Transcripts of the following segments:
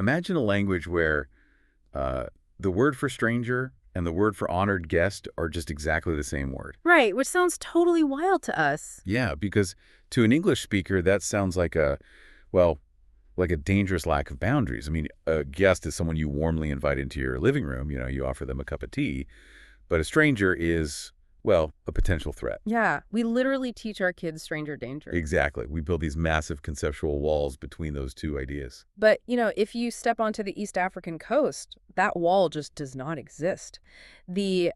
imagine a language where the word for stranger and the word for honored guest are just exactly the same word. Right, which sounds totally wild to us. Yeah, because to an English speaker, that sounds like well, like a dangerous lack of boundaries. I mean, a guest is someone you warmly invite into your living room. You offer them a cup of tea. But a stranger is, well, a potential threat. Yeah, we literally teach our kids stranger danger. Exactly. We build these massive conceptual walls between those two ideas. But, if you step onto the East African coast, that wall just does not exist. The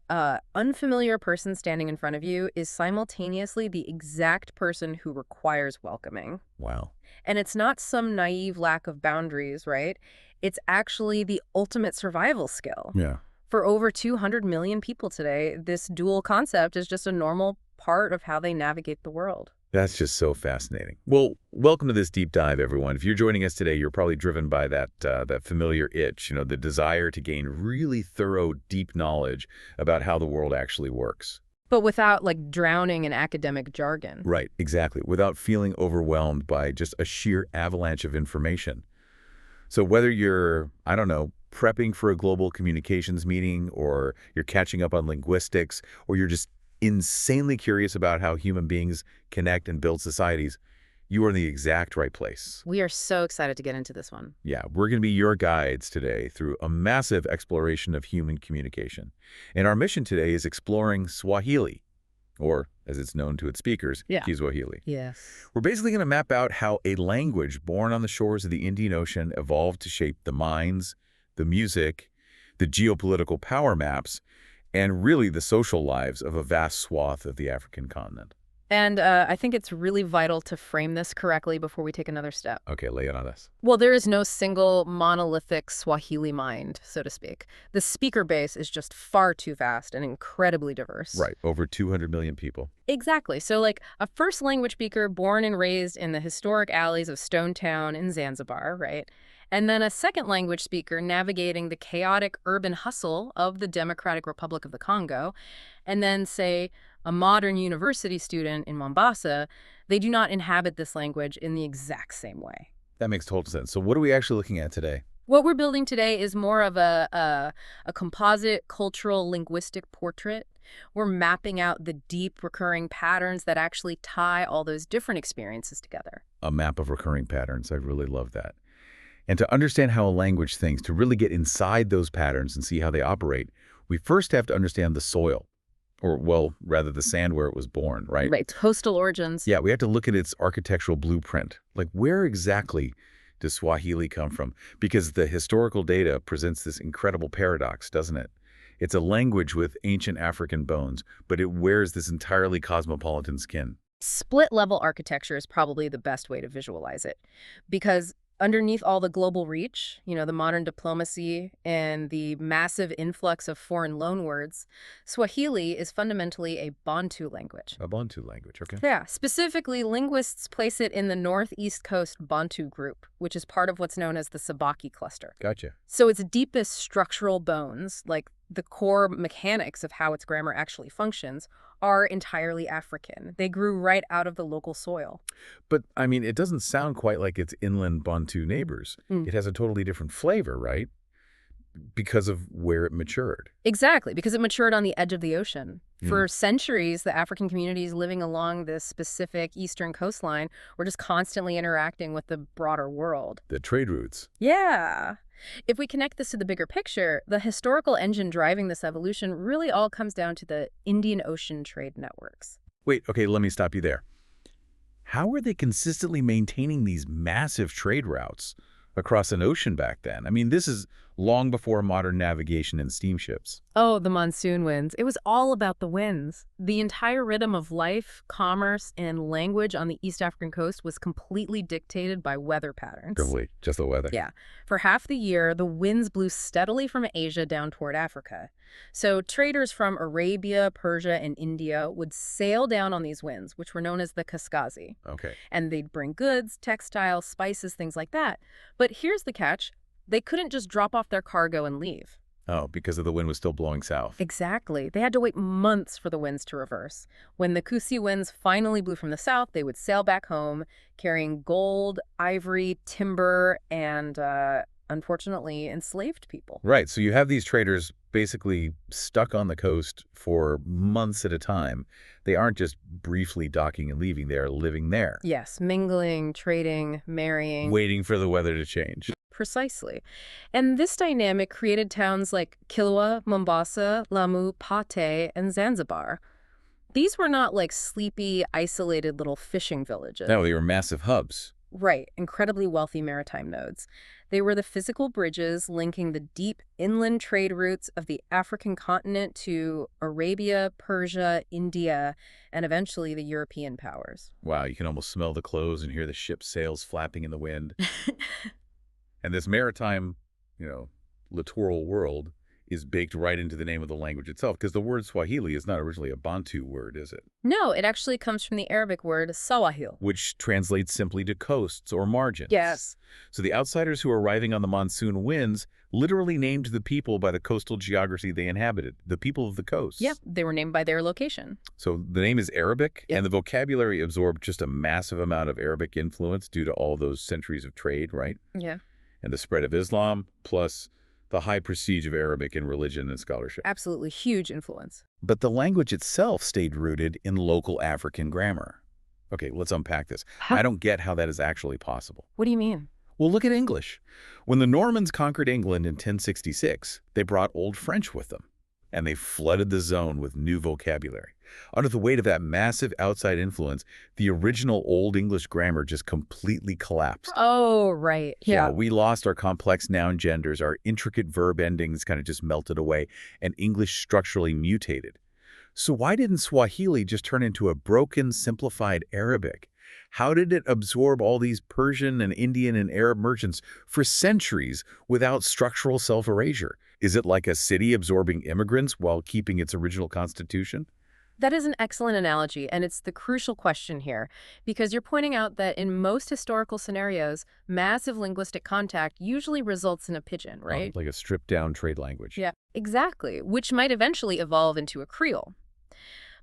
unfamiliar person standing in front of you is simultaneously the exact person who requires welcoming. Wow. And it's not some naive lack of boundaries, right? It's actually the ultimate survival skill. Yeah. For over 200 million people today, this dual concept is just a normal part of how they navigate the world. That's just so fascinating. Well, welcome to this deep dive, everyone. If you're joining us today, you're probably driven by that familiar itch, the desire to gain really thorough, deep knowledge about how the world actually works. But without, drowning in academic jargon. Right, exactly. Without feeling overwhelmed by just a sheer avalanche of information. So whether you're, I don't know, prepping for a global communications meeting, or you're catching up on linguistics, or you're just insanely curious about how human beings connect and build societies, you are in the exact right place. We are so excited to get into this one. Yeah, we're going to be your guides today through a massive exploration of human communication. And our mission today is exploring Swahili, or as it's known to its speakers, Kiswahili. Yes. We're basically going to map out how a language born on the shores of the Indian Ocean evolved to shape the minds, the music, the geopolitical power maps, and really the social lives of a vast swath of the African continent. And I think it's really vital to frame this correctly before we take another step. Okay, lay it on us. Well, there is no single monolithic Swahili mind, so to speak. The speaker base is just far too vast and incredibly diverse. Right, over 200 million people. Exactly. So a first language speaker born and raised in the historic alleys of Stone Town in Zanzibar, right? And then a second language speaker navigating the chaotic urban hustle of the Democratic Republic of the Congo. And then, say, a modern university student in Mombasa. They do not inhabit this language in the exact same way. That makes total sense. So what are we actually looking at today? What we're building today is more of a composite cultural linguistic portrait. We're mapping out the deep recurring patterns that actually tie all those different experiences together. A map of recurring patterns. I really love that. And to understand how a language thinks, to really get inside those patterns and see how they operate, we first have to understand the soil. Or, well, rather the sand where it was born, right? Right, coastal origins. Yeah, we have to look at its architectural blueprint. Like, where exactly does Swahili come from? Because the historical data presents this incredible paradox, doesn't it? It's a language with ancient African bones, but it wears this entirely cosmopolitan skin. Split-level architecture is probably the best way to visualize it. Because underneath all the global reach, the modern diplomacy and the massive influx of foreign loanwords, Swahili is fundamentally a Bantu language. A Bantu language, okay. Yeah, specifically, linguists place it in the northeast coast Bantu group, which is part of what's known as the Sabaki cluster. Gotcha. So its deepest structural bones, like the core mechanics of how its grammar actually functions, are entirely African. They grew right out of the local soil. But, I mean, it doesn't sound quite like its inland Bantu neighbors. It has a totally different flavor, right? Because of where it matured. Exactly, because it matured on the edge of the ocean. For centuries, the African communities living along this specific eastern coastline were just constantly interacting with the broader world. The trade routes. Yeah. If we connect this to the bigger picture, the historical engine driving this evolution really all comes down to the Indian Ocean trade networks. Wait, okay, let me stop you there. How are they consistently maintaining these massive trade routes across an ocean back then? I mean, this is long before modern navigation and steamships. Oh, the monsoon winds. It was all about the winds. The entire rhythm of life, commerce, and language on the East African coast was completely dictated by weather patterns. Really, just the weather. Yeah. For half the year, the winds blew steadily from Asia down toward Africa. So traders from Arabia, Persia, and India would sail down on these winds, which were known as the Kaskazi. Okay. And they'd bring goods, textiles, spices, things like that. But here's the catch. They couldn't just drop off their cargo and leave. Oh, because the wind was still blowing south. Exactly. They had to wait months for the winds to reverse. When the Kusi winds finally blew from the south, they would sail back home, carrying gold, ivory, timber, and unfortunately enslaved people. Right, so you have these traders basically stuck on the coast for months at a time. They aren't just briefly docking and leaving, they're living there, Yes, mingling, trading, marrying. waiting for the weather to change. Precisely. And this dynamic created towns like Kilwa, Mombasa, Lamu, Pate, and Zanzibar. These were not like sleepy, isolated little fishing villages. No, they were massive hubs. Right, incredibly wealthy maritime nodes. They were the physical bridges linking the deep inland trade routes of the African continent to Arabia, Persia, India, and eventually the European powers. Wow, you can almost smell the clothes and hear the ship's sails flapping in the wind. And this maritime, littoral world is baked right into the name of the language itself, because the word Swahili is not originally a Bantu word, is it? No, it actually comes from the Arabic word sawahil. Which translates simply to coasts or margins. Yes. So the outsiders who were arriving on the monsoon winds literally named the people by the coastal geography they inhabited, the people of the coast. Yeah, they were named by their location. So the name is Arabic, Yep. and the vocabulary absorbed just a massive amount of Arabic influence due to all those centuries of trade, right? Yeah. And the spread of Islam, plus the high prestige of Arabic in religion and scholarship. Absolutely huge influence. But the language itself stayed rooted in local African grammar. Okay, let's unpack this. I don't get how that is actually possible. What do you mean? Well, look at English. When the Normans conquered England in 1066, they brought Old French with them, and they flooded the zone with new vocabulary. Under the weight of that massive outside influence, the original Old English grammar just completely collapsed. Oh, right. Yeah, we lost our complex noun genders, our intricate verb endings kind of just melted away, and English structurally mutated. So why didn't Swahili just turn into a broken, simplified Arabic? How did it absorb all these Persian and Indian and Arab merchants for centuries without structural self-erasure? Is it like a city absorbing immigrants while keeping its original constitution? That is an excellent analogy, and it's the crucial question here, because you're pointing out that in most historical scenarios, massive linguistic contact usually results in a pidgin, right? Like a stripped-down trade language. Yeah, exactly, which might eventually evolve into a Creole.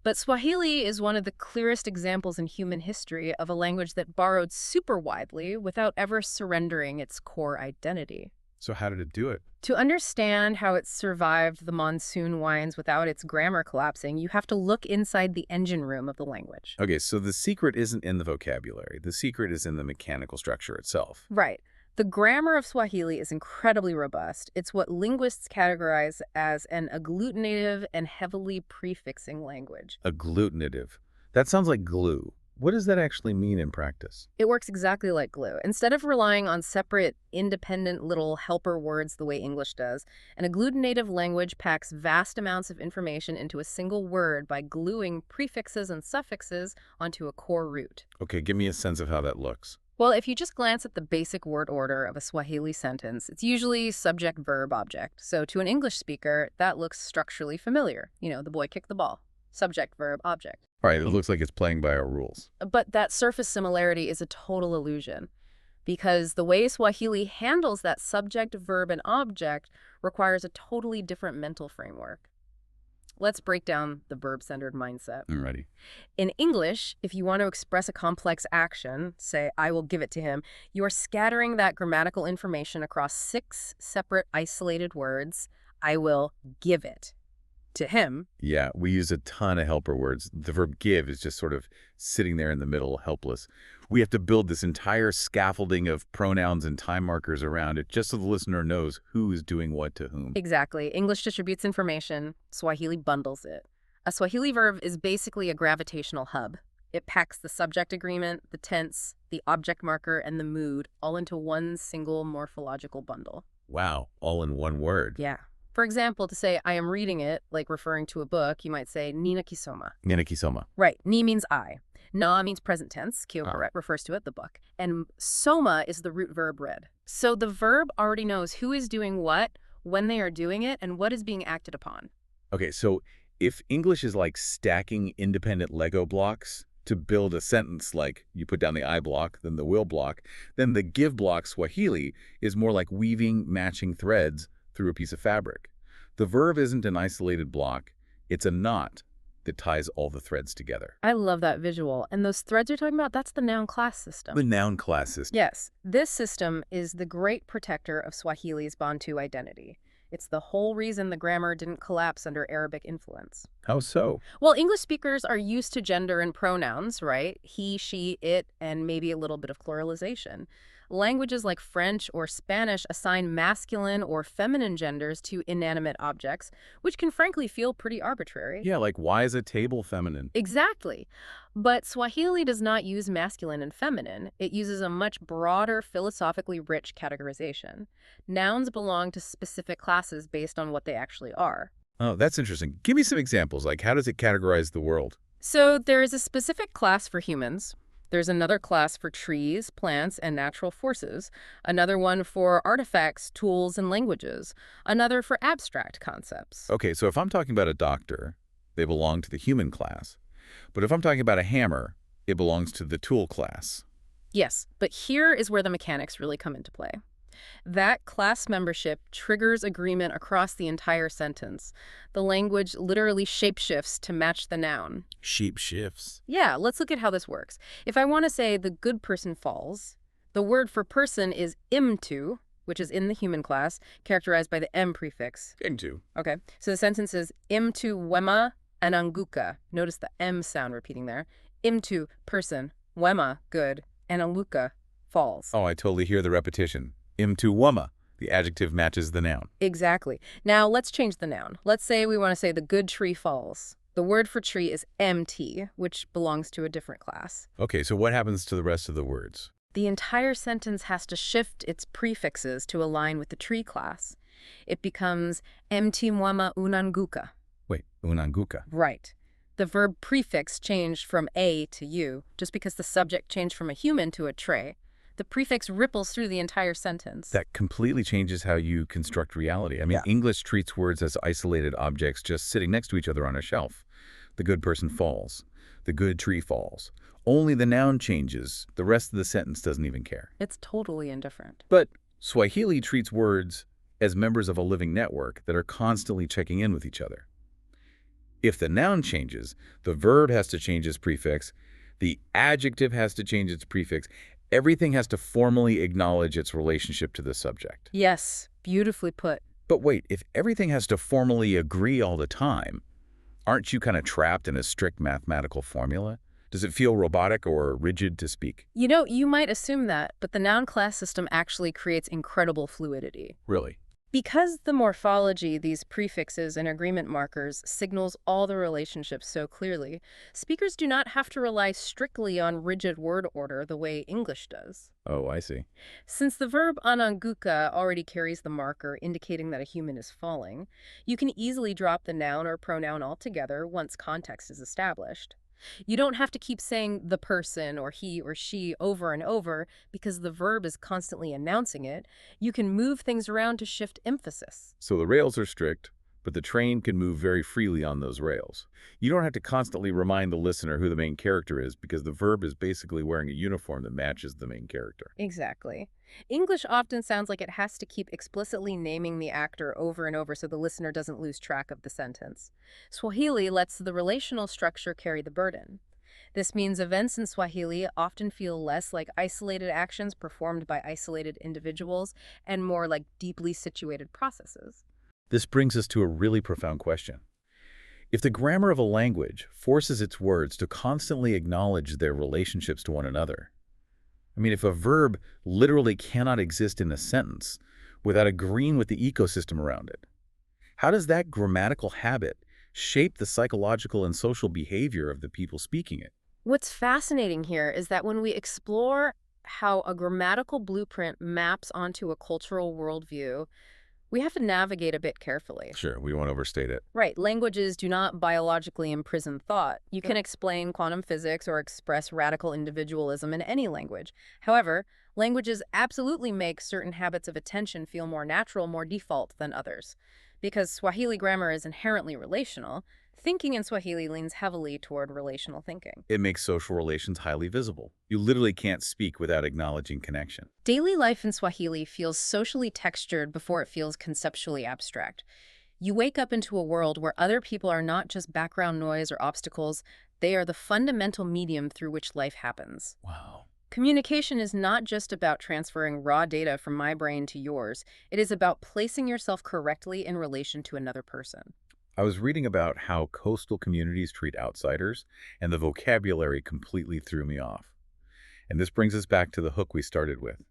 But Swahili is one of the clearest examples in human history of a language that borrowed super widely without ever surrendering its core identity. So how did it do it? To understand how it survived the monsoon winds without its grammar collapsing, you have to look inside the engine room of the language. Okay, so the secret isn't in the vocabulary. The secret is in the mechanical structure itself. Right. The grammar of Swahili is incredibly robust. It's what linguists categorize as an agglutinative and heavily prefixing language. Agglutinative. That sounds like glue. What does that actually mean in practice? It works exactly like glue. Instead of relying on separate, independent little helper words the way English does, an agglutinative language packs vast amounts of information into a single word by gluing prefixes and suffixes onto a core root. Okay, give me a sense of how that looks. Well, if you just glance at the basic word order of a Swahili sentence, it's usually subject, verb, object. So to an English speaker, that looks structurally familiar. The boy kicked the ball. Subject, verb, object. All right, it looks like it's playing by our rules. But that surface similarity is a total illusion, because the way Swahili handles that subject, verb, and object requires a totally different mental framework. Let's break down the verb-centered mindset. I'm ready. In English, if you want to express a complex action, say, I will give it to him, you're scattering that grammatical information across 6 separate isolated words. I will give it to him. Yeah, we use a ton of helper words. The verb give is just sort of sitting there in the middle, helpless. We have to build this entire scaffolding of pronouns and time markers around it just so the listener knows who is doing what to whom. Exactly. English distributes information. Swahili bundles it. A Swahili verb is basically a gravitational hub. It packs the subject agreement, the tense, the object marker, and the mood all into one single morphological bundle. Wow, all in one word. Yeah. For example, to say, I am reading it, like referring to a book, you might say, Nina Kisoma. Nina Kisoma. Right. Ni means I. Na means present tense. Kyokore refers to it, the book. And soma is the root verb read. So the verb already knows who is doing what, when they are doing it, and what is being acted upon. Okay, so if English is like stacking independent Lego blocks to build a sentence like you put down the I block, then the will block, then the give block Swahili is more like weaving matching threads through a piece of fabric. The verb isn't an isolated block, it's a knot. that ties all the threads together. I love that visual. And those threads you're talking about, that's the noun-class system. The noun-class system. Yes, this system is the great protector of Swahili's Bantu identity. It's the whole reason the grammar didn't collapse under Arabic influence. How so? Well, English speakers are used to gender and pronouns, right? He, she, it, and maybe a little bit of pluralization. Languages like French or Spanish assign masculine or feminine genders to inanimate objects, which can frankly feel pretty arbitrary. Yeah, like why is a table feminine? Exactly. But Swahili does not use masculine and feminine. It uses a much broader, philosophically rich categorization. Nouns belong to specific classes based on what they actually are. Oh, that's interesting. Give me some examples. Like, how does it categorize the world? So there is a specific class for humans. There's another class for trees, plants, and natural forces, another one for artifacts, tools, and languages, another for abstract concepts. Okay, so if I'm talking about a doctor, they belong to the human class. But if I'm talking about a hammer, it belongs to the tool class. Yes, but here is where the mechanics really come into play. That class membership triggers agreement across the entire sentence. The language literally shapeshifts to match the noun. Sheep shifts. Yeah, let's look at how this works. If I want to say the good person falls, the word for person is imtu, which is in the human class, characterized by the M prefix. Into. Okay, so the sentence is imtu wema ananguka. Notice the M sound repeating there. Imtu, person, wema, good, analuka, falls. Oh, I totally hear the repetition. Imtu wama. The adjective matches the noun. Exactly. Now let's change the noun. Let's say we want to say the good tree falls. The word for tree is mt, which belongs to a different class. Okay, so what happens to the rest of the words? The entire sentence has to shift its prefixes to align with the tree class. It becomes mt mwama unanguka. Wait, unanguka. Right. The verb prefix changed from a to u, just because the subject changed from a human to a tray. The prefix ripples through the entire sentence. That completely changes how you construct reality. I mean, Yeah. English treats words as isolated objects just sitting next to each other on a shelf. The good person falls. The good tree falls. Only the noun changes. The rest of the sentence doesn't even care. It's totally indifferent. But Swahili treats words as members of a living network that are constantly checking in with each other. If the noun changes, the verb has to change its prefix, the adjective has to change its prefix, everything has to formally acknowledge its relationship to the subject. Yes, beautifully put. But wait, if everything has to formally agree all the time, aren't you kind of trapped in a strict mathematical formula? Does it feel robotic or rigid to speak? You know, you might assume that, but the noun class system actually creates incredible fluidity. Really? Because the morphology, these prefixes and agreement markers, signals all the relationships so clearly, speakers do not have to rely strictly on rigid word order the way English does. Oh, I see. Since the verb ananguka already carries the marker indicating that a human is falling, you can easily drop the noun or pronoun altogether once context is established. You don't have to keep saying the person or he or she over and over because the verb is constantly announcing it. You can move things around to shift emphasis. So the rails are strict, but the train can move very freely on those rails. You don't have to constantly remind the listener who the main character is because the verb is basically wearing a uniform that matches the main character. Exactly. English often sounds like it has to keep explicitly naming the actor over and over so the listener doesn't lose track of the sentence. Swahili lets the relational structure carry the burden. This means events in Swahili often feel less like isolated actions performed by isolated individuals and more like deeply situated processes. This brings us to a really profound question. If the grammar of a language forces its words to constantly acknowledge their relationships to one another, I mean, if a verb literally cannot exist in a sentence without agreeing with the ecosystem around it, how does that grammatical habit shape the psychological and social behavior of the people speaking it? What's fascinating here is that when we explore how a grammatical blueprint maps onto a cultural worldview, we have to navigate a bit carefully. Sure, we won't overstate it. Right, languages do not biologically imprison thought. You can explain quantum physics or express radical individualism in any language. However, languages absolutely make certain habits of attention feel more natural, more default than others. Because Swahili grammar is inherently relational, thinking in Swahili leans heavily toward relational thinking. It makes social relations highly visible. You literally can't speak without acknowledging connection. Daily life in Swahili feels socially textured before it feels conceptually abstract. You wake up into a world where other people are not just background noise or obstacles, they are the fundamental medium through which life happens. Wow. Communication is not just about transferring raw data from my brain to yours. It is about placing yourself correctly in relation to another person. I was reading about how coastal communities treat outsiders, and the vocabulary completely threw me off. And this brings us back to the hook we started with.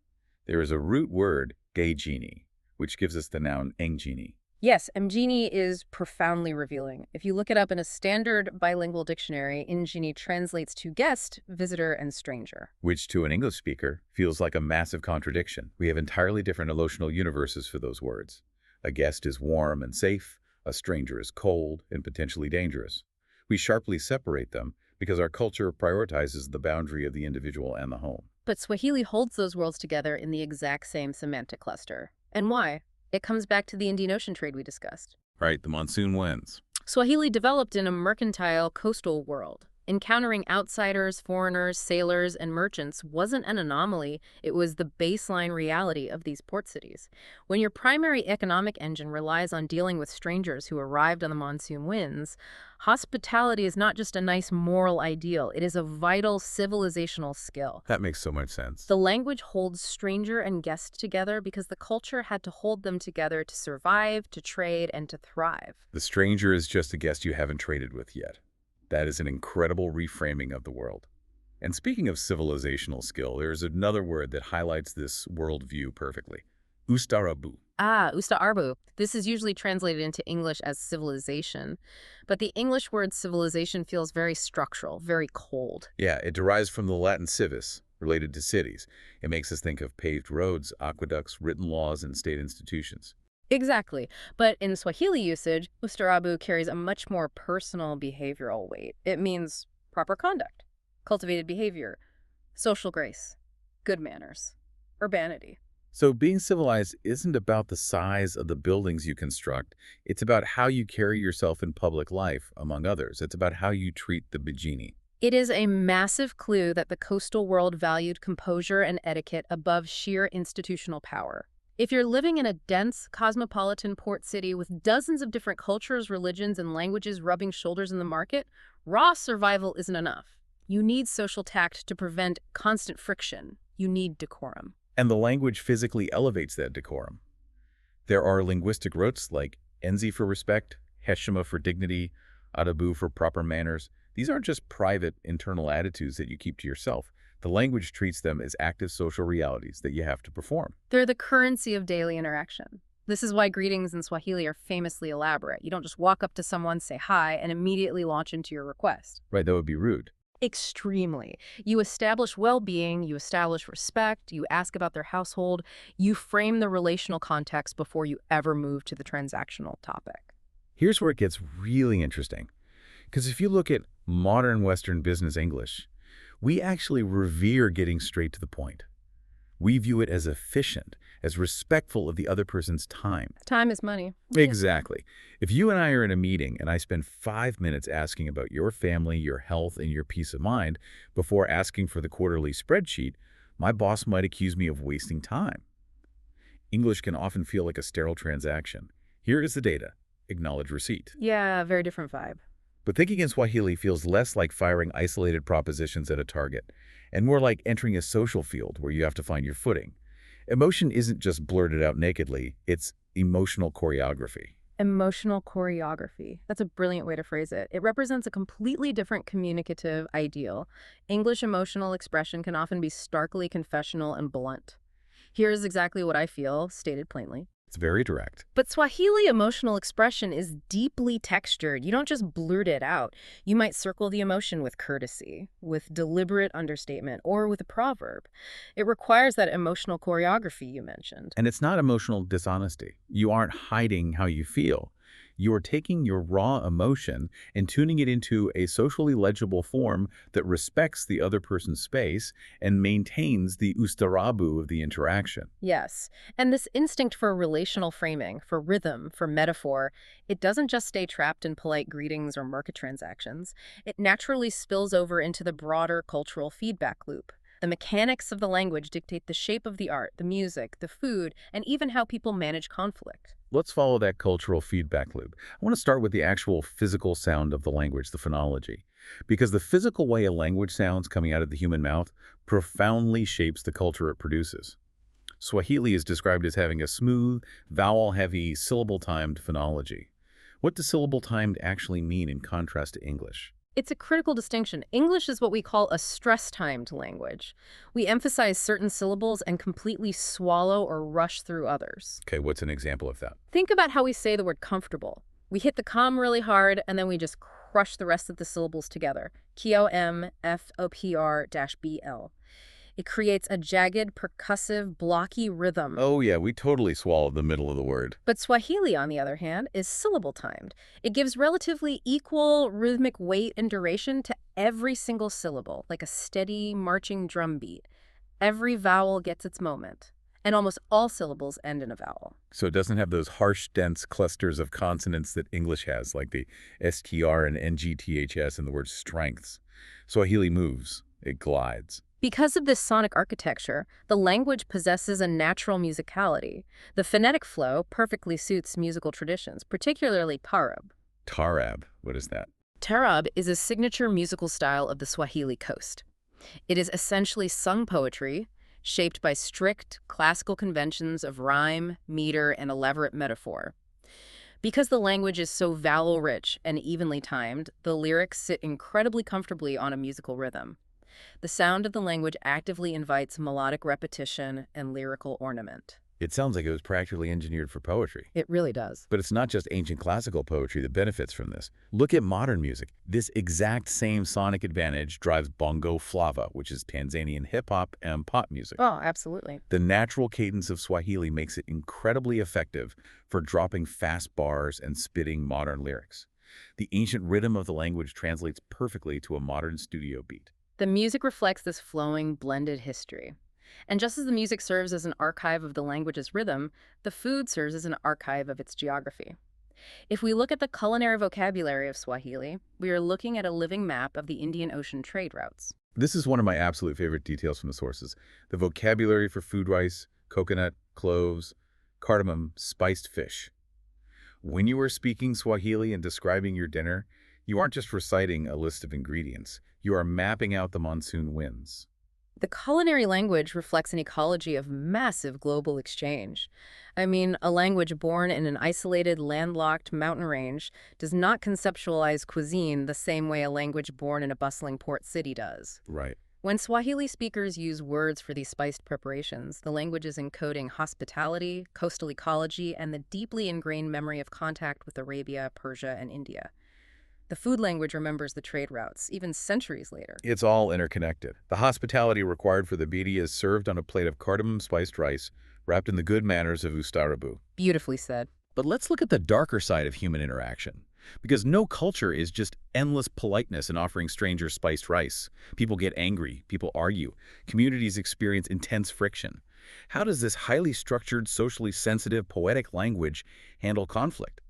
There is a root word, gay-genie, which gives us the noun engini, Yes, mgini is profoundly revealing. If you look it up in a standard bilingual dictionary, mgini translates to guest, visitor, and stranger. which to an English speaker feels like a massive contradiction. We have entirely different emotional universes for those words. A guest is warm and safe, a stranger is cold and potentially dangerous. We sharply separate them because our culture prioritizes the boundary of the individual and the home. But Swahili holds those worlds together in the exact same semantic cluster. And why? It comes back to the Indian Ocean trade we discussed. Right, the monsoon winds. Swahili developed in a mercantile coastal world. Encountering outsiders, foreigners, sailors, and merchants wasn't an anomaly, it was the baseline reality of these port cities. When your primary economic engine relies on dealing with strangers who arrived on the monsoon winds, hospitality is not just a nice moral ideal, it is a vital civilizational skill. That makes so much sense. The language holds stranger and guest together because the culture had to hold them together to survive, to trade, and to thrive. The stranger is just a guest you haven't traded with yet. That is an incredible reframing of the world. And speaking of civilizational skill, there's another word that highlights this worldview perfectly. Ustarabu. Usta Arbu. This is usually translated into English as civilization, but the English word civilization feels very structural, very cold. Yeah, it derives from the Latin civis, related to cities. It makes us think of paved roads, aqueducts, written laws, and state institutions. Exactly. But in Swahili usage, Ustarabu carries a much more personal behavioral weight. It means proper conduct, cultivated behavior, social grace, good manners, urbanity. So being civilized isn't about the size of the buildings you construct. It's about how you carry yourself in public life, among others. It's about how you treat the bikini. It is a massive clue that the coastal world valued composure and etiquette above sheer institutional power. If you're living in a dense, cosmopolitan port city with dozens of different cultures, religions, and languages rubbing shoulders in the market, raw survival isn't enough. You need social tact to prevent constant friction. You need decorum. And the language physically elevates that decorum. There are linguistic roots like enzi for respect, heshima for dignity, adabu for proper manners. These aren't just private, internal attitudes that you keep to yourself. The language treats them as active social realities that you have to perform. They're the currency of daily interaction. This is why greetings in Swahili are famously elaborate. You don't just walk up to someone, say hi, and immediately launch into your request. Right, that would be rude. Extremely. You establish well-being, you establish respect, you ask about their household, you frame the relational context before you ever move to the transactional topic. Here's where it gets really interesting. Because if you look at modern Western business English, we actually revere getting straight to the point. We view it as efficient, as respectful of the other person's time. Time is money. Exactly. If you and I are in a meeting and I spend 5 minutes asking about your family, your health, and your peace of mind before asking for the quarterly spreadsheet, my boss might accuse me of wasting time. English can often feel like a sterile transaction. Here is the data. Acknowledge receipt. Yeah, very different vibe. But thinking in Swahili feels less like firing isolated propositions at a target, and more like entering a social field where you have to find your footing. Emotion isn't just blurted out nakedly, it's emotional choreography. Emotional choreography. That's a brilliant way to phrase it. It represents a completely different communicative ideal. English emotional expression can often be starkly confessional and blunt. Here's exactly what I feel, stated plainly. It's very direct. But Swahili emotional expression is deeply textured. You don't just blurt it out. You might circle the emotion with courtesy, with deliberate understatement, or with a proverb. It requires that emotional choreography you mentioned. And it's not emotional dishonesty. You aren't hiding how you feel. You are taking your raw emotion and tuning it into a socially legible form that respects the other person's space and maintains the ustarabu of the interaction. Yes, and this instinct for relational framing, for rhythm, for metaphor, it doesn't just stay trapped in polite greetings or market transactions. It naturally spills over into the broader cultural feedback loop. The mechanics of the language dictate the shape of the art, the music, the food, and even how people manage conflict. Let's follow that cultural feedback loop. I want to start with the actual physical sound of the language, the phonology. Because the physical way a language sounds coming out of the human mouth profoundly shapes the culture it produces. Swahili is described as having a smooth, vowel-heavy, syllable-timed phonology. What does syllable-timed actually mean in contrast to English? It's a critical distinction. English is what we call a stress-timed language. We emphasize certain syllables and completely swallow or rush through others. Okay, what's an example of that? Think about how we say the word comfortable. We hit the com really hard, and then we just crush the rest of the syllables together. K-O-M-F-O-P-R-B-L. It creates a jagged, percussive, blocky rhythm. Oh yeah, we totally swallowed the middle of the word. But Swahili, on the other hand, is syllable-timed. It gives relatively equal rhythmic weight and duration to every single syllable, like a steady, marching drum beat. Every vowel gets its moment, and almost all syllables end in a vowel. So it doesn't have those harsh, dense clusters of consonants that English has, like the STR and NGTHS and the word strengths. Swahili moves. It glides. Because of this sonic architecture, the language possesses a natural musicality. The phonetic flow perfectly suits musical traditions, particularly taarab. Taarab, what is that? Taarab is a signature musical style of the Swahili coast. It is essentially sung poetry, shaped by strict, classical conventions of rhyme, meter, and elaborate metaphor. Because the language is so vowel-rich and evenly timed, the lyrics sit incredibly comfortably on a musical rhythm. The sound of the language actively invites melodic repetition and lyrical ornament. It sounds like it was practically engineered for poetry. It really does. But it's not just ancient classical poetry that benefits from this. Look at modern music. This exact same sonic advantage drives bongo flava, which is Tanzanian hip-hop and pop music. Oh, absolutely. The natural cadence of Swahili makes it incredibly effective for dropping fast bars and spitting modern lyrics. The ancient rhythm of the language translates perfectly to a modern studio beat. The music reflects this flowing, blended history. And just as the music serves as an archive of the language's rhythm, the food serves as an archive of its geography. If we look at the culinary vocabulary of Swahili, we are looking at a living map of the Indian Ocean trade routes. This is one of my absolute favorite details from the sources. The vocabulary for food rice, coconut, cloves, cardamom, spiced fish. When you are speaking Swahili and describing your dinner, you aren't just reciting a list of ingredients. You are mapping out the monsoon winds. The culinary language reflects an ecology of massive global exchange. I mean, a language born in an isolated, landlocked mountain range does not conceptualize cuisine the same way a language born in a bustling port city does. Right. When Swahili speakers use words for these spiced preparations, the language is encoding hospitality, coastal ecology, and the deeply ingrained memory of contact with Arabia, Persia, and India. The food language remembers the trade routes, even centuries later. It's all interconnected. The hospitality required for the bidi is served on a plate of cardamom-spiced rice, wrapped in the good manners of ustarabu. Beautifully said. But let's look at the darker side of human interaction. Because no culture is just endless politeness in offering strangers spiced rice. People get angry. People argue. Communities experience intense friction. How does this highly structured, socially sensitive, poetic language handle conflict?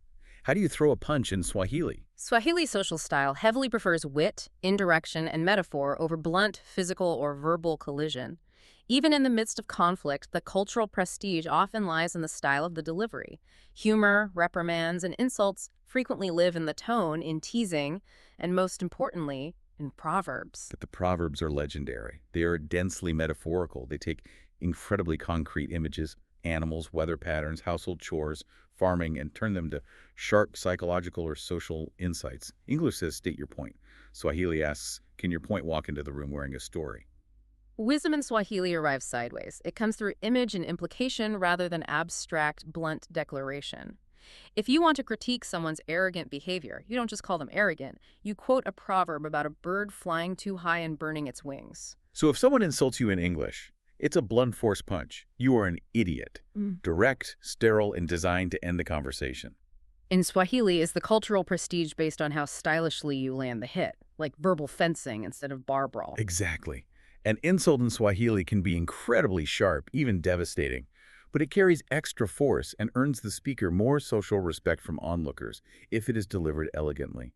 How do you throw a punch in Swahili? Swahili social style heavily prefers wit, indirection, and metaphor over blunt, physical, or verbal collision. Even in the midst of conflict, the cultural prestige often lies in the style of the delivery. Humor, reprimands, and insults frequently live in the tone, in teasing, and most importantly, in proverbs. But the proverbs are legendary. They are densely metaphorical. They take incredibly concrete images, animals, weather patterns, household chores, farming, and turn them to sharp psychological or social insights. English says, state your point. Swahili asks, can your point walk into the room wearing a story? Wisdom in Swahili arrives sideways. It comes through image and implication rather than abstract, blunt declaration. If you want to critique someone's arrogant behavior, you don't just call them arrogant. You quote a proverb about a bird flying too high and burning its wings. So if someone insults you in English, it's a blunt force punch. You are an idiot. Direct, sterile, and designed to end the conversation. In Swahili is the cultural prestige based on how stylishly you land the hit, like verbal fencing instead of bar brawl. Exactly. An insult in Swahili can be incredibly sharp, even devastating, but it carries extra force and earns the speaker more social respect from onlookers if it is delivered elegantly.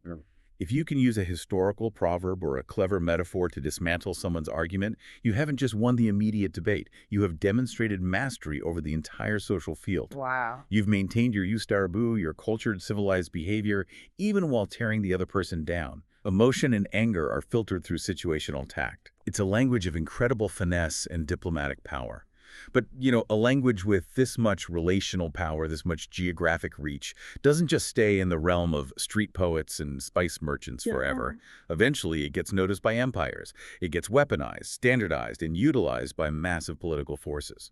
If you can use a historical proverb or a clever metaphor to dismantle someone's argument, you haven't just won the immediate debate. You have demonstrated mastery over the entire social field. Wow. You've maintained your ustarabu, your cultured, civilized behavior, even while tearing the other person down. Emotion and anger are filtered through situational tact. It's a language of incredible finesse and diplomatic power. But, a language with this much relational power, this much geographic reach, doesn't just stay in the realm of street poets and spice merchants forever. Eventually, it gets noticed by empires. It gets weaponized, standardized, and utilized by massive political forces.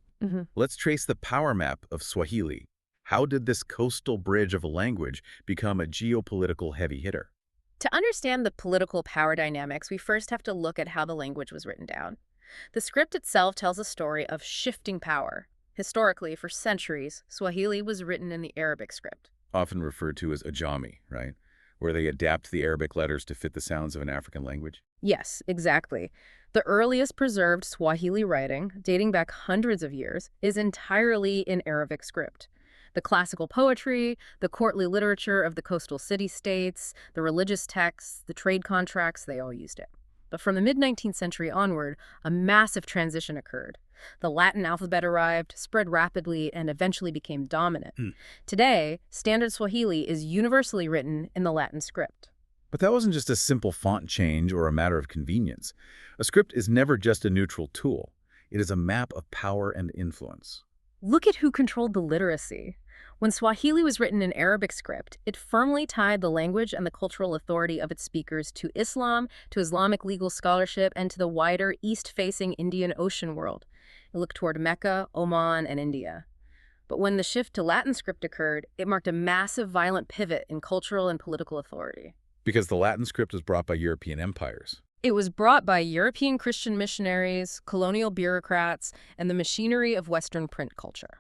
Let's trace the power map of Swahili. How did this coastal bridge of a language become a geopolitical heavy hitter? To understand the political power dynamics, we first have to look at how the language was written down. The script itself tells a story of shifting power. Historically, for centuries, Swahili was written in the Arabic script. Often referred to as ajami, right? Where they adapt the Arabic letters to fit the sounds of an African language. Yes, exactly. The earliest preserved Swahili writing, dating back hundreds of years, is entirely in Arabic script. The classical poetry, the courtly literature of the coastal city-states, the religious texts, the trade contracts, they all used it. But from the mid-19th century onward, a massive transition occurred. The Latin alphabet arrived, spread rapidly, and eventually became dominant. Today, standard Swahili is universally written in the Latin script. But that wasn't just a simple font change or a matter of convenience. A script is never just a neutral tool. It is a map of power and influence. Look at who controlled the literacy. When Swahili was written in Arabic script, it firmly tied the language and the cultural authority of its speakers to Islam, to Islamic legal scholarship, and to the wider east-facing Indian Ocean world. It looked toward Mecca, Oman, and India. But when the shift to Latin script occurred, it marked a massive violent pivot in cultural and political authority. Because the Latin script was brought by European empires. It was brought by European Christian missionaries, colonial bureaucrats, and the machinery of Western print culture.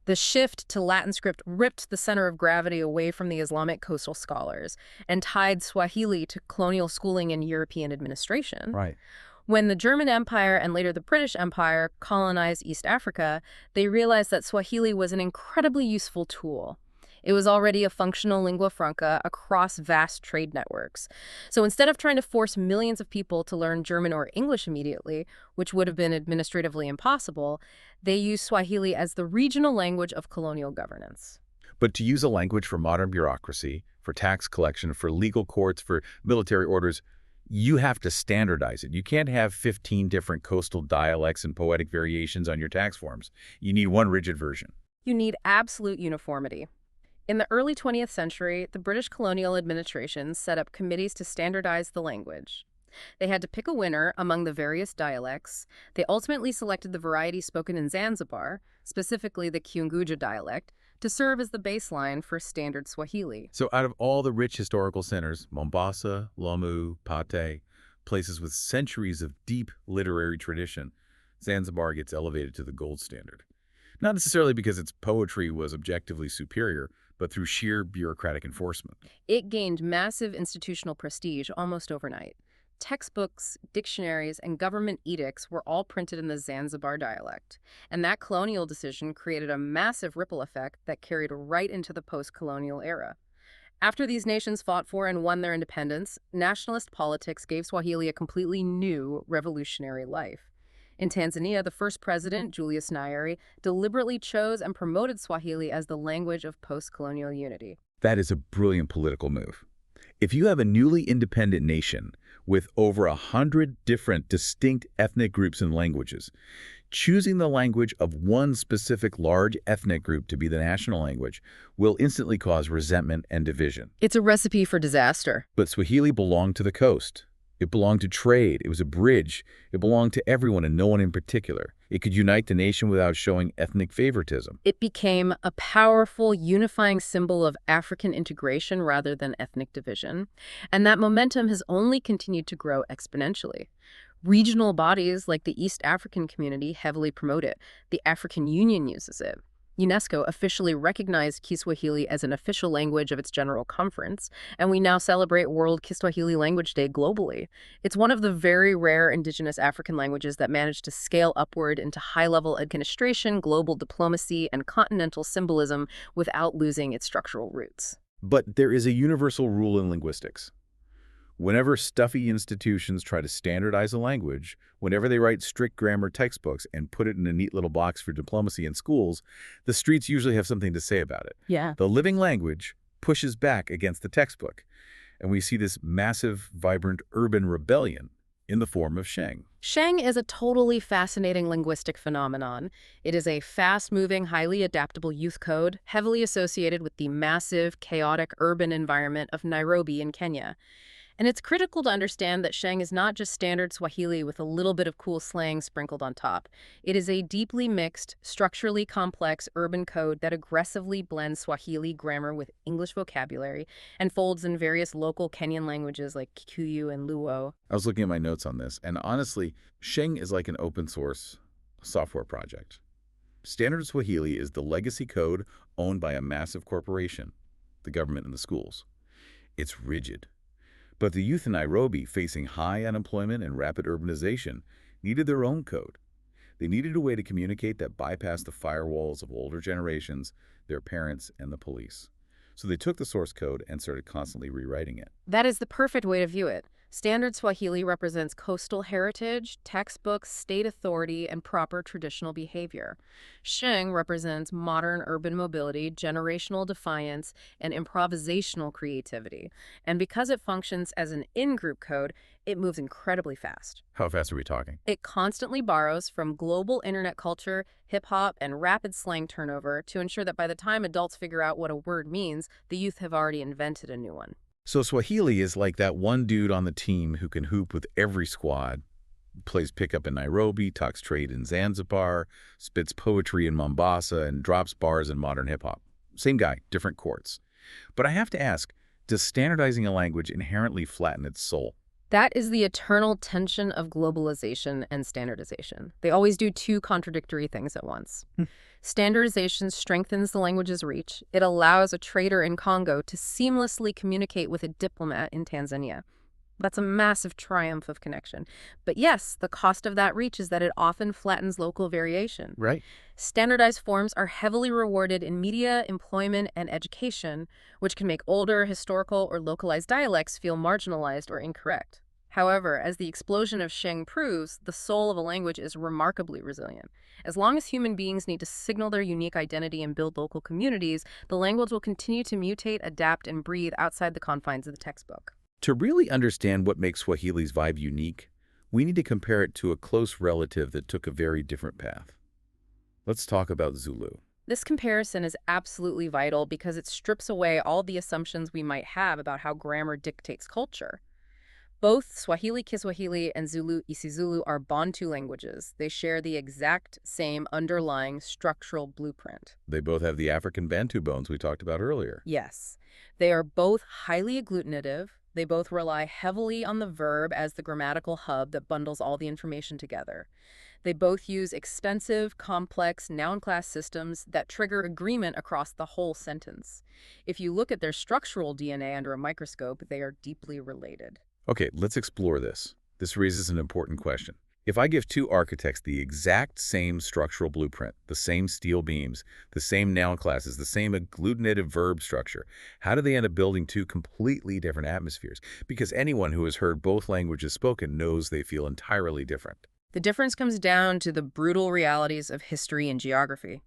The shift to Latin script ripped the center of gravity away from the Islamic coastal scholars and tied Swahili to colonial schooling and European administration. Right. When the German Empire and later the British Empire colonized East Africa, they realized that Swahili was an incredibly useful tool. It was already a functional lingua franca across vast trade networks. So instead of trying to force millions of people to learn German or English immediately, which would have been administratively impossible, they used Swahili as the regional language of colonial governance. But to use a language for modern bureaucracy, for tax collection, for legal courts, for military orders, you have to standardize it. You can't have 15 different coastal dialects and poetic variations on your tax forms. You need one rigid version. You need absolute uniformity. In the early 20th century, the British colonial administration set up committees to standardize the language. They had to pick a winner among the various dialects. They ultimately selected the variety spoken in Zanzibar, specifically the Kiunguja dialect, to serve as the baseline for standard Swahili. So out of all the rich historical centers, Mombasa, Lamu, Pate, places with centuries of deep literary tradition, Zanzibar gets elevated to the gold standard. Not necessarily because its poetry was objectively superior, but through sheer bureaucratic enforcement. It gained massive institutional prestige almost overnight. Textbooks, dictionaries, and government edicts were all printed in the Zanzibar dialect. And that colonial decision created a massive ripple effect that carried right into the post-colonial era. After these nations fought for and won their independence, nationalist politics gave Swahili a completely new revolutionary life. In Tanzania, the first president, Julius Nyerere, deliberately chose and promoted Swahili as the language of post-colonial unity. That is a brilliant political move. If you have a newly independent nation with over 100 different distinct ethnic groups and languages, choosing the language of one specific large ethnic group to be the national language will instantly cause resentment and division. It's a recipe for disaster. But Swahili belonged to the coast. It belonged to trade. It was a bridge. It belonged to everyone and no one in particular. It could unite the nation without showing ethnic favoritism. It became a powerful, unifying symbol of African integration rather than ethnic division. And that momentum has only continued to grow exponentially. Regional bodies like the East African Community heavily promote it. The African Union uses it. UNESCO officially recognized Kiswahili as an official language of its General Conference, and we now celebrate World Kiswahili Language Day globally. It's one of the very rare indigenous African languages that managed to scale upward into high-level administration, global diplomacy, and continental symbolism without losing its structural roots. But there is a universal rule in linguistics. Whenever stuffy institutions try to standardize a language, whenever they write strict grammar textbooks and put it in a neat little box for diplomacy in schools, the streets usually have something to say about it. Yeah. The living language pushes back against the textbook, and we see this massive, vibrant urban rebellion in the form of Sheng. Sheng is a totally fascinating linguistic phenomenon. It is a fast-moving, highly adaptable youth code, heavily associated with the massive, chaotic urban environment of Nairobi in Kenya. And it's critical to understand that Sheng is not just standard Swahili with a little bit of cool slang sprinkled on top. It is a deeply mixed, structurally complex urban code that aggressively blends Swahili grammar with English vocabulary and folds in various local Kenyan languages like Kikuyu and Luo. I was looking at my notes on this, and honestly, Sheng is like an open source software project. Standard Swahili is the legacy code owned by a massive corporation, the government and the schools. It's rigid. But the youth in Nairobi, facing high unemployment and rapid urbanization, needed their own code. They needed a way to communicate that bypassed the firewalls of older generations, their parents, and the police. So they took the source code and started constantly rewriting it. That is the perfect way to view it. Standard Swahili represents coastal heritage, textbooks, state authority, and proper traditional behavior. Sheng represents modern urban mobility, generational defiance, and improvisational creativity. And because it functions as an in-group code, it moves incredibly fast. How fast are we talking? It constantly borrows from global internet culture, hip-hop, and rapid slang turnover to ensure that by the time adults figure out what a word means, the youth have already invented a new one. So Swahili is like that one dude on the team who can hoop with every squad, plays pickup in Nairobi, talks trade in Zanzibar, spits poetry in Mombasa, and drops bars in modern hip-hop. Same guy, different courts. But I have to ask, does standardizing a language inherently flatten its soul? That is the eternal tension of globalization and standardization. They always do two contradictory things at once. Standardization strengthens the language's reach. It allows a trader in Congo to seamlessly communicate with a diplomat in Tanzania. That's a massive triumph of connection. But yes, the cost of that reach is that it often flattens local variation. Right. Standardized forms are heavily rewarded in media, employment, and education, which can make older, historical, or localized dialects feel marginalized or incorrect. However, as the explosion of Sheng proves, the soul of a language is remarkably resilient. As long as human beings need to signal their unique identity and build local communities, the language will continue to mutate, adapt, and breathe outside the confines of the textbook. To really understand what makes Swahili's vibe unique, we need to compare it to a close relative that took a very different path. Let's talk about Zulu. This comparison is absolutely vital because it strips away all the assumptions we might have about how grammar dictates culture. Both Swahili Kiswahili and Zulu isiZulu are Bantu languages. They share the exact same underlying structural blueprint. They both have the African Bantu bones we talked about earlier. Yes. They are both highly agglutinative. They both rely heavily on the verb as the grammatical hub that bundles all the information together. They both use expensive, complex noun-class systems that trigger agreement across the whole sentence. If you look at their structural DNA under a microscope, they are deeply related. Okay, let's explore this. This raises an important question. If I give two architects the exact same structural blueprint, the same steel beams, the same noun classes, the same agglutinative verb structure, how do they end up building two completely different atmospheres? Because anyone who has heard both languages spoken knows they feel entirely different. The difference comes down to the brutal realities of history and geography.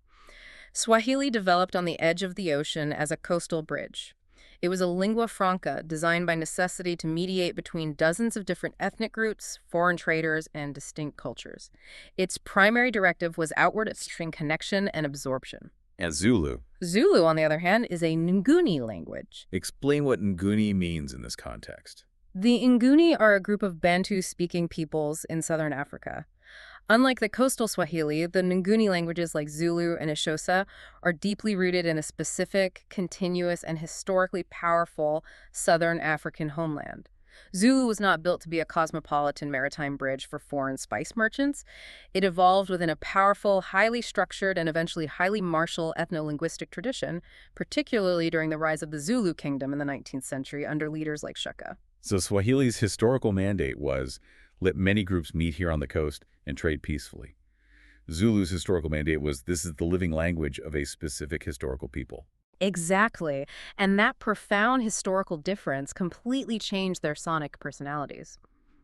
Swahili developed on the edge of the ocean as a coastal bridge. It was a lingua franca designed by necessity to mediate between dozens of different ethnic groups, foreign traders, and distinct cultures. Its primary directive was outward connection and absorption. And Zulu. Zulu, on the other hand, is a Nguni language. Explain what Nguni means in this context. The Nguni are a group of Bantu-speaking peoples in southern Africa. Unlike the coastal Swahili, the Nguni languages like Zulu and Xhosa are deeply rooted in a specific, continuous, and historically powerful southern African homeland. Zulu was not built to be a cosmopolitan maritime bridge for foreign spice merchants. It evolved within a powerful, highly structured, and eventually highly martial ethno-linguistic tradition, particularly during the rise of the Zulu kingdom in the 19th century under leaders like Shaka. So Swahili's historical mandate was, let many groups meet here on the coast and trade peacefully. Zulu's historical mandate was, this is the living language of a specific historical people. Exactly. And that profound historical difference completely changed their sonic personalities.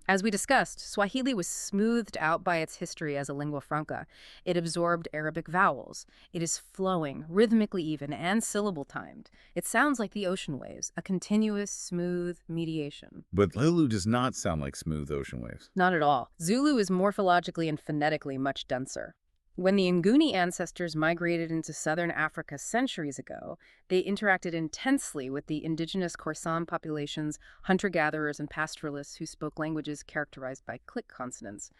As we discussed, Swahili was smoothed out by its history as a lingua franca. It absorbed Arabic vowels. It is flowing, rhythmically even, and syllable timed. It sounds like the ocean waves, a continuous, smooth mediation. But Zulu does not sound like smooth ocean waves. Not at all. Zulu is morphologically and phonetically much denser. When the Nguni ancestors migrated into southern Africa centuries ago, they interacted intensely with the indigenous Khoisan populations, hunter-gatherers and pastoralists who spoke languages characterized by click consonants.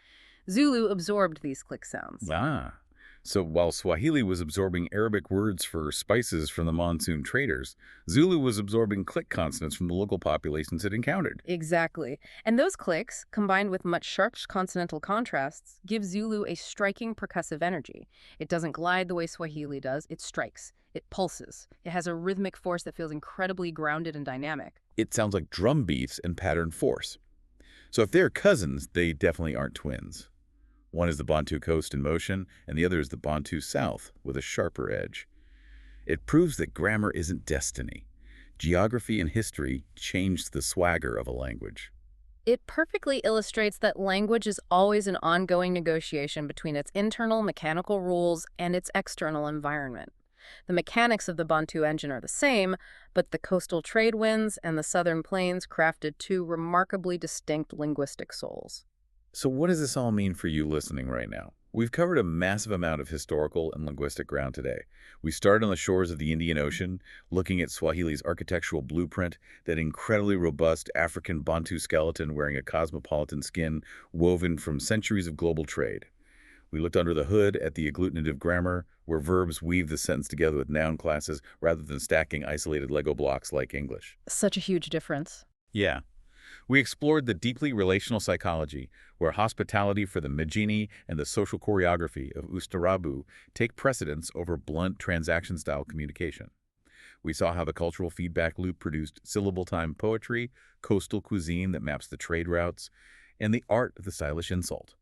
Zulu absorbed these click sounds. Ah. So while Swahili was absorbing Arabic words for spices from the monsoon traders, Zulu was absorbing click consonants from the local populations it encountered. Exactly. And those clicks, combined with much sharp consonantal contrasts, give Zulu a striking percussive energy. It doesn't glide the way Swahili does, it strikes. It pulses. It has a rhythmic force that feels incredibly grounded and dynamic. It sounds like drum beats and patterned force. So if they're cousins, they definitely aren't twins. One is the Bantu coast in motion, and the other is the Bantu south with a sharper edge. It proves that grammar isn't destiny. Geography and history changed the swagger of a language. It perfectly illustrates that language is always an ongoing negotiation between its internal mechanical rules and its external environment. The mechanics of the Bantu engine are the same, but the coastal trade winds and the southern plains crafted two remarkably distinct linguistic souls. So what does this all mean for you listening right now? We've covered a massive amount of historical and linguistic ground today. We started on the shores of the Indian Ocean, looking at Swahili's architectural blueprint, that incredibly robust African Bantu skeleton wearing a cosmopolitan skin woven from centuries of global trade. We looked under the hood at the agglutinative grammar, where verbs weave the sentence together with noun classes rather than stacking isolated Lego blocks like English. Such a huge difference. Yeah. We explored the deeply relational psychology, where hospitality for the Mijini and the social choreography of Ustarabu take precedence over blunt transaction-style communication. We saw how the cultural feedback loop produced syllable-time poetry, coastal cuisine that maps the trade routes, and the art of the stylish insult.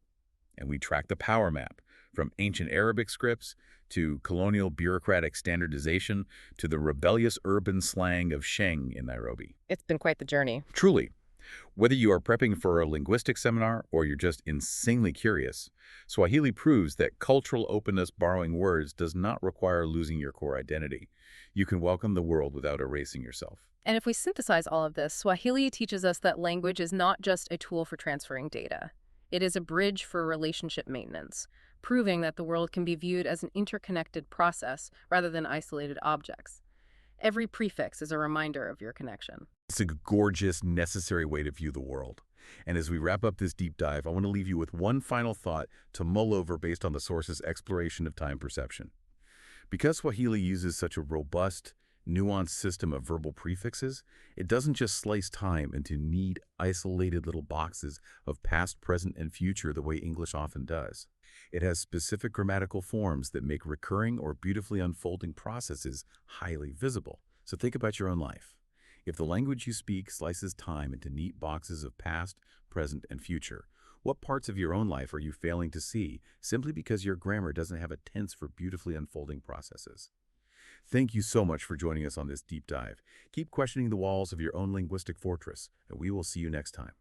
And we tracked the power map, from ancient Arabic scripts to colonial bureaucratic standardization to the rebellious urban slang of Sheng in Nairobi. It's been quite the journey. Truly. Whether you are prepping for a linguistic seminar or you're just insanely curious, Swahili proves that cultural openness borrowing words does not require losing your core identity. You can welcome the world without erasing yourself. And if we synthesize all of this, Swahili teaches us that language is not just a tool for transferring data. It is a bridge for relationship maintenance, proving that the world can be viewed as an interconnected process rather than isolated objects. Every prefix is a reminder of your connection. It's a gorgeous, necessary way to view the world. And as we wrap up this deep dive, I want to leave you with one final thought to mull over based on the source's exploration of time perception. Because Swahili uses such a robust, nuanced system of verbal prefixes, it doesn't just slice time into neat, isolated little boxes of past, present, and future the way English often does. It has specific grammatical forms that make recurring or beautifully unfolding processes highly visible. So think about your own life. If the language you speak slices time into neat boxes of past, present, and future, what parts of your own life are you failing to see simply because your grammar doesn't have a tense for beautifully unfolding processes? Thank you so much for joining us on this deep dive. Keep questioning the walls of your own linguistic fortress, and we will see you next time.